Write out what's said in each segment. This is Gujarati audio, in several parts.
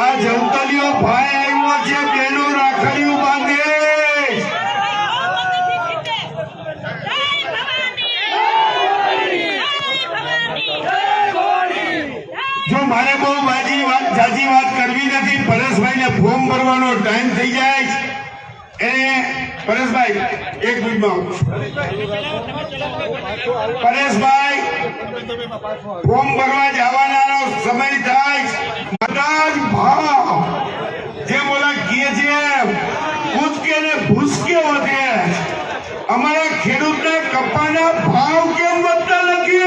આ જવતલિયો ભાઈ આવ્યો છે, બેનો રાખડીઓ બાંધે. જો મારે બહુ જાજી વાત કરવી નથી. પરેશભાઈ ને ફોર્મ ભરવાનો ટાઈમ થઈ જાય. પરેશભાઈ એક મિનિટમાં પરેશભાઈ ફોર્મ ભરવા જવાનો સમય થાય. બધા જ ભાવ જે બોલા કીએ છે કૂદકે ને ભૂસકે વધે. અમારા ખેડૂતના કપાના ભાવ કેમ વધતા નથી?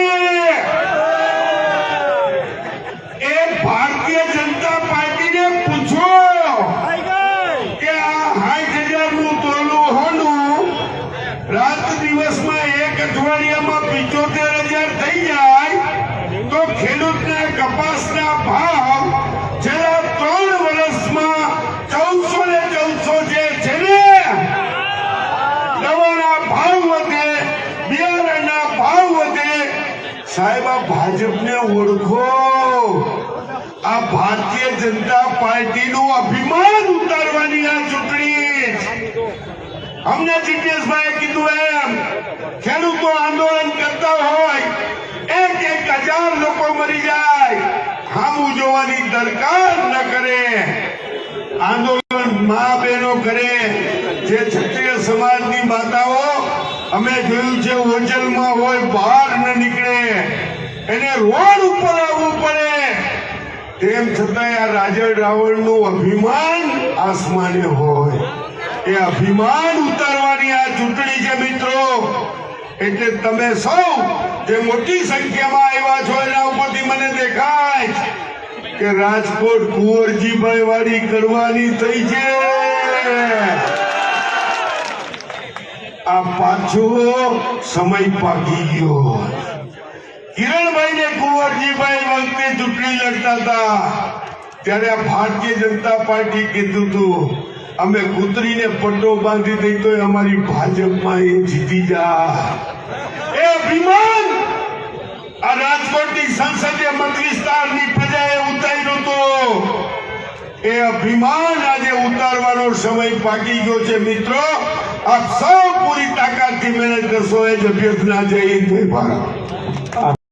એ ભારતીય જનતા પાર્ટીને પૂછો કે આ 60,000 નું તોલું હોનું રાત દિવસમાં એક અઠવાડિયામાં 75,000 થઈ જાય તો ખેડૂતના કપાસના ભાવ છેલ્લા 3 વર્ષમાં 1414 જે છે ને દવાના ભાવ વધે, બિયારણના ભાવ વધે. સાહેબ આ ભાજપને ઓળખો. આ ભારતીય જનતા પાર્ટીનું અભિમાન ઉતારવાની આ ચૂંટણી. અમને જીતેશભાઈએ કીધું એમ ખેડૂતો આંદોલન કરતા હોય 1,000 લોકો મરી જાય, સામું જોવાની દરકાર ન કરે. આંદોલન મા બહેનો કરે. જે ક્ષત્રિય સમાજની માતાઓ અમે જોયું છે ઓજલમાં હોય, બહાર ન નીકળે, એને રોડ ઉપર આવવું પડે. તેમ છતાં આ રાજળ રાવણનું અભિમાન આસમાને હોય. એ અભિમાન ઉતારવાની આ ચૂંટણી છે મિત્રો. એટલે તમે સૌ જે મોટી સંખ્યામાં આવ્યા છો એના ઉપરથી મને દેખાય કે રાજકોટ કુંવરજીભાઈ વાળી કરવાની થઈ છે. આ પાછો સમય પાકી ગયો. કિરણભાઈ ને કુંવરજીભાઈ વખતે ચૂંટણી લડતા હતા ત્યારે આ ભારતીય જનતા પાર્ટી કીધું હતું અમે કૂતરીને પટ્ટો બાંધી દઈ તો અમારી ભાજપમાં એ જીતી જાય. એ અભિમાન આ રાજકોટની સંસદીય મત વિસ્તારની પ્રજાએ ઉતાર્યું હતું. એ અભિમાન આજે ઉતારવાનો સમય પાકી ગયો છે મિત્રો. આપ સૌ પૂરી તાકાતથી મહેનત કરશો એ જ અભ્યર્થના. જય હિન્દ, જય ભારત.